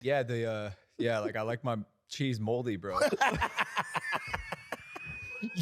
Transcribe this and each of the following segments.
Yeah, yeah, like I like my cheese moldy, bro.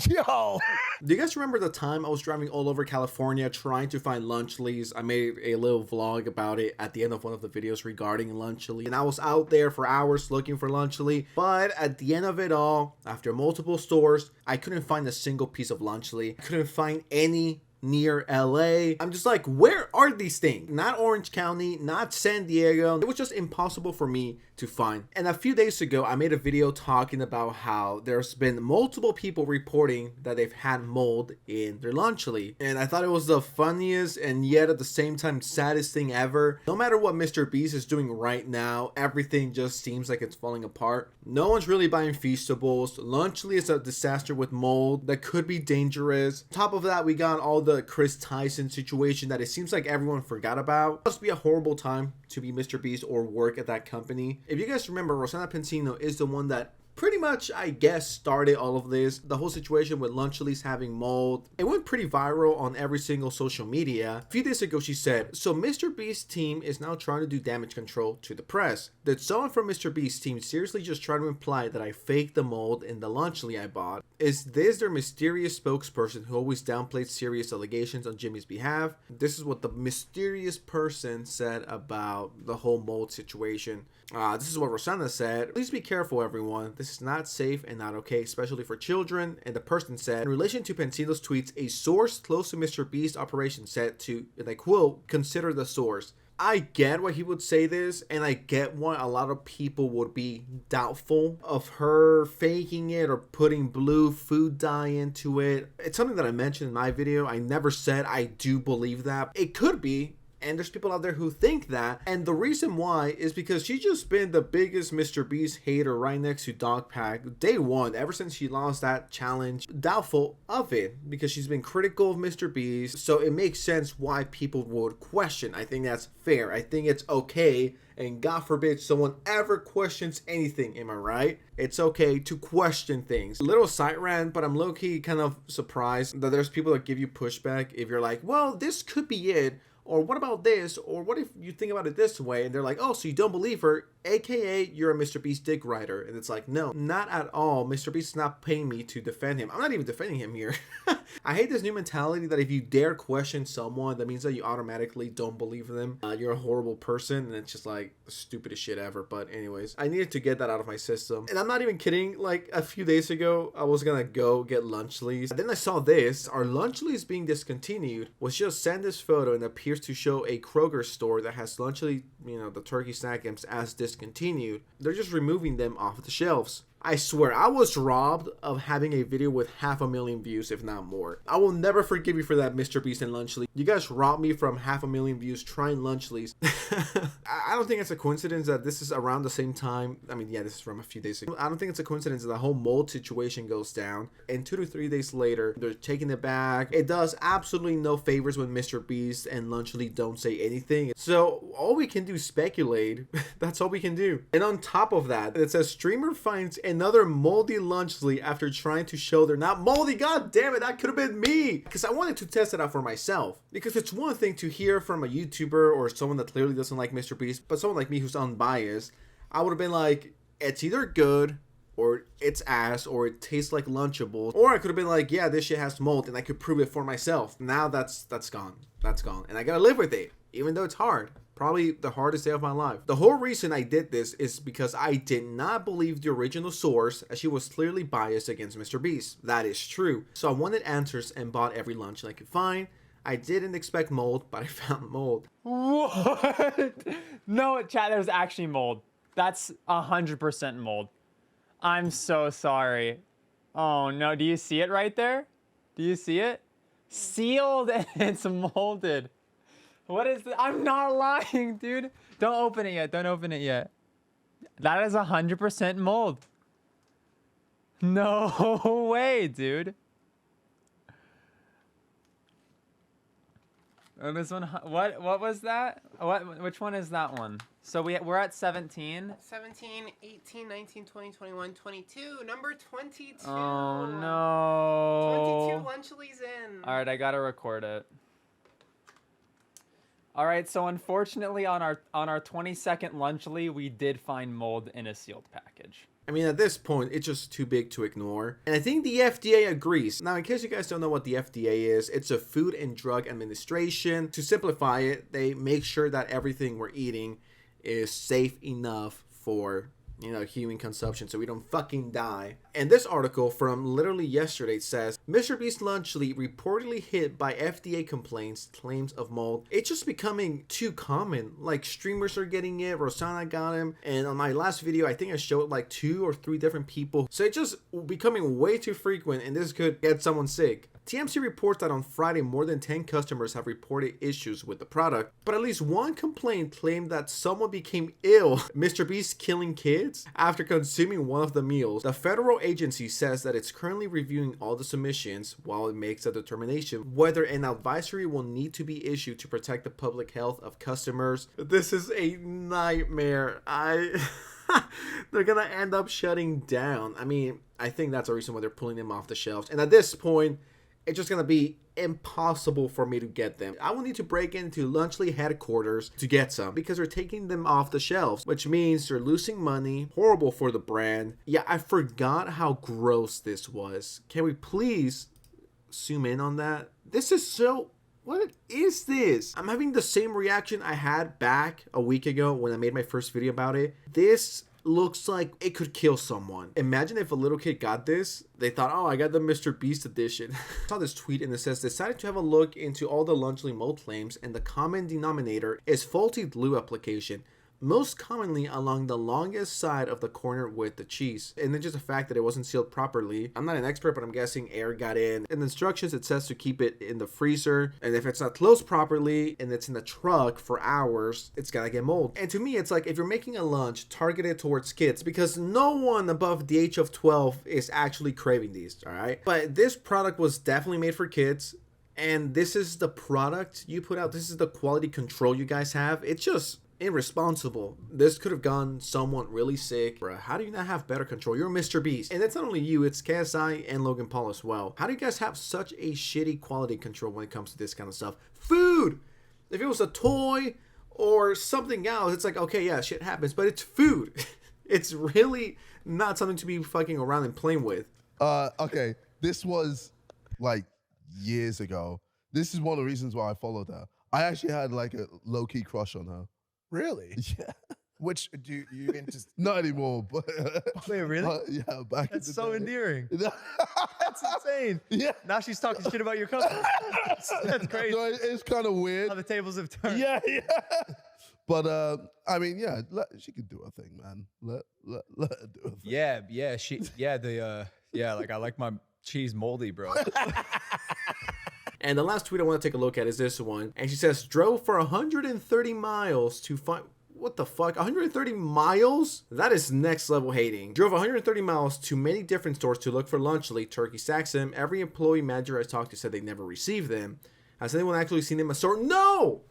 Yo! Do you guys remember the time I was driving all over California trying to find Lunchleys? I made a little vlog about it at the end of one of the videos regarding Lunchly. And I was out there for hours looking for Lunchly. But at the end of it all, after multiple stores, I couldn't find a single piece of Lunchly. I couldn't find any near LA. I'm just like, where are these things? Not Orange County, not San Diego. It was just impossible for me to find. And a few days ago, I made a video talking about how there's been multiple people reporting that they've had mold in their Lunchly. And I thought it was the funniest and yet at the same time saddest thing ever. No matter what Mrbeast is doing right now, everything just seems like it's falling apart. No one's really buying Feastables. Lunchly is a disaster with mold that could be dangerous. On top of that, we got all the Chris Tyson situation that it seems like everyone forgot about. It must be a horrible time to be Mrbeast or work at that company. If you guys remember, Rosanna Pansino is the one that pretty much, I guess, started all of this. The whole situation with Lunchly's having mold. It went pretty viral on every single social media. A few days ago, she said, so Mrbeast's team is now trying to do damage control to the press. Did someone from Mrbeast's team seriously just try to imply that I faked the mold in the Lunchly I bought? Is this their mysterious spokesperson who always downplayed serious allegations on Jimmy's behalf? This is what the mysterious person said about the whole mold situation. This is what Rosanna said. Please be careful, everyone. This is not safe and not okay, especially for children. And the person said, in relation to Pansino's tweets, a source close to Mrbeast's operation said to, and I quote, consider the source. I get why he would say this, and I get why a lot of people would be doubtful of her faking it or putting blue food dye into it. It's something that I mentioned in my video. I never said I do believe that. It could be. And there's people out there who think that. And the reason why is because she's just been the biggest Mrbeast hater right next to Dogpack. Day one, ever since she lost that challenge. Doubtful of it because she's been critical of Mrbeast. So it makes sense why people would question. I think that's fair. I think it's okay. And God forbid someone ever questions anything. Am I right? It's okay to question things. A little side rant, but I'm low-key kind of surprised that there's people that give you pushback if you're like, well, this could be it. Or what about this? Or what if you think about it this way? And they're like, oh, so you don't believe her? AKA, you're a Mrbeast dick rider. And it's like, no, not at all. Mrbeast's not paying me to defend him. I'm not even defending him here. I hate this new mentality that if you dare question someone, that means that you automatically don't believe them. You're a horrible person. And it's just like the stupidest shit ever. But anyways, I needed to get that out of my system. And I'm not even kidding. Like a few days ago, I was going to go get Lunchleys. And then I saw this. Our Lunchleys being discontinued was just send this photo and appears to show a Kroger store that has Lunchly, you know, the turkey snack items as discontinued. They're just removing them off the shelves. I swear, I was robbed of having a video with 500,000 views, if not more. I will never forgive you for that, Mrbeast and Lunchly. You guys robbed me from 500,000 views trying Lunchleys. I don't think it's a coincidence that this is around the same time. I mean, yeah, this is from a few days ago. I don't think it's a coincidence that the whole mold situation goes down. And 2 to 3 days later, they're taking it back. It does absolutely no favors when Mrbeast and Lunchly don't say anything. So all we can do is speculate. That's all we can do. And on top of that, it says streamer finds another moldy Lunchly after trying to show they're not moldy. God damn it, that could have been me. Because I wanted to test it out for myself. Because it's one thing to hear from a YouTuber or someone that clearly doesn't like Mrbeast, but someone like me who's unbiased, I would have been like, it's either good or it's ass or it tastes like Lunchables. Or I could have been like, yeah, this shit has mold and I could prove it for myself. Now that's gone. That's gone. And I gotta live with it, even though it's hard. Probably the hardest day of my life. The whole reason I did this is because I did not believe the original source, as she was clearly biased against Mrbeast. That is true. So I wanted answers and bought every lunch I could find. I didn't expect mold, but I found mold. What? No, chat, there's actually mold. That's 100% mold. I'm so sorry. Oh no, do you see it right there? Do you see it? Sealed and it's molded. What is this? I'm not lying, dude. Don't open it yet. Don't open it yet. That is 100% mold. No way, dude. Oh, this one. What was that? Which one is that one? So we're at 17. 17, 18, 19, 20, 21, 22. Number 22. Oh no. 22 Lunchleys in. All right, I gotta record it. All right, so unfortunately on our 22nd lunchly, we did find mold in a sealed package. I mean, at this point, it's just too big to ignore. And I think the FDA agrees. Now, in case you guys don't know what the FDA is, it's a Food and Drug Administration. To simplify it, they make sure that everything we're eating is safe enough for, you know, human consumption so we don't fucking die. And this article from literally yesterday says, Mrbeast Lunchly reportedly hit by FDA complaints, claims of mold. It's just becoming too common. Like, streamers are getting it, Rosanna got him, and on my last video, I think I showed like 2 or 3 different people. So it's just becoming way too frequent, and this could get someone sick. TMC reports that on Friday, more than 10 customers have reported issues with the product, but at least one complaint claimed that someone became ill. Mrbeast killing kids after consuming one of the meals. The federal agency says that it's currently reviewing all the submissions while it makes a determination whether an advisory will need to be issued to protect the public health of customers. This is a nightmare. They're gonna end up shutting down. I mean, I think that's the reason why they're pulling them off the shelves. And at this point, it's just gonna be impossible for me to get them. I will need to break into Lunchly headquarters to get some because they're taking them off the shelves, which means they're losing money. Horrible for the brand. Yeah, I forgot how gross this was. Can we please zoom in on that? This is so... What is this? I'm having the same reaction I had back a week ago when I made my first video about it. This looks like it could kill someone. Imagine if a little kid got this, they thought, oh, I got the Mrbeast edition. I saw this tweet and it says, decided to have a look into all the Lunchly mold claims, and the common denominator is faulty glue application, most commonly along the longest side of the corner with the cheese. And then just the fact that it wasn't sealed properly. I'm not an expert, but I'm guessing air got in. In the instructions, it says to keep it in the freezer. And if it's not closed properly and it's in the truck for hours, it's gonna get mold. And to me, it's like if you're making a lunch, target it towards kids because no one above the age of 12 is actually craving these, all right? But this product was definitely made for kids. And this is the product you put out. This is the quality control you guys have. It's just irresponsible. This could have gone someone really sick. Bruh, how do you not have better control? You're Mrbeast. And it's not only you, it's KSI and Logan Paul as well. How do you guys have such a shitty quality control when it comes to this kind of stuff? Food! If it was a toy or something else, it's like, okay, yeah, shit happens, but it's food. It's really not something to be fucking around and playing with. Okay, this was like years ago. This is one of the reasons why I followed her. I actually had like a low-key crush on her. Really? Yeah. Which do you into? Not anymore, but Wait, really? yeah, back in That's the so day. endearing. That's insane. Yeah. Now she's talking shit about your company. That's crazy. No, it's kind of weird. How the tables have turned. Yeah, yeah. But I mean, yeah, she could do her thing, man. Let her do her thing. Yeah, like I like my cheese moldy, bro. And the last tweet I want to take a look at is this one. And she says, drove for 130 miles to find... What the fuck? 130 miles? That is next level hating. Drove 130 miles to many different stores to look for Lunchly turkey sacks. Every employee manager I talked to said they never received them. Has anyone actually seen them in a store? No!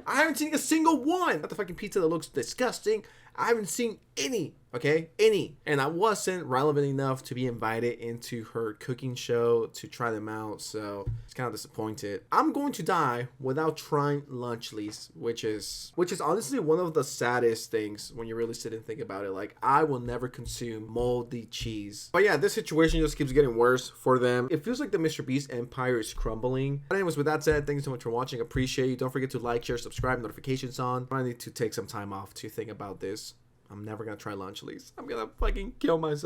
I haven't seen a single one. Not the fucking pizza that looks disgusting. I haven't seen any, okay? Any. And I wasn't relevant enough to be invited into her cooking show to try them out, so it's kind of disappointed. I'm going to die without trying Lunchlys, which is honestly one of the saddest things when you really sit and think about it. Like, I will never consume moldy cheese. But yeah, this situation just keeps getting worse for them. It feels like the Mrbeast empire is crumbling. But anyways, with that said, thank you so much for watching. Appreciate you. Don't forget to like, share, subscribe, notifications on. I need to take some time off to think about this. I'm never gonna try Lunchlys. I'm gonna fucking kill myself.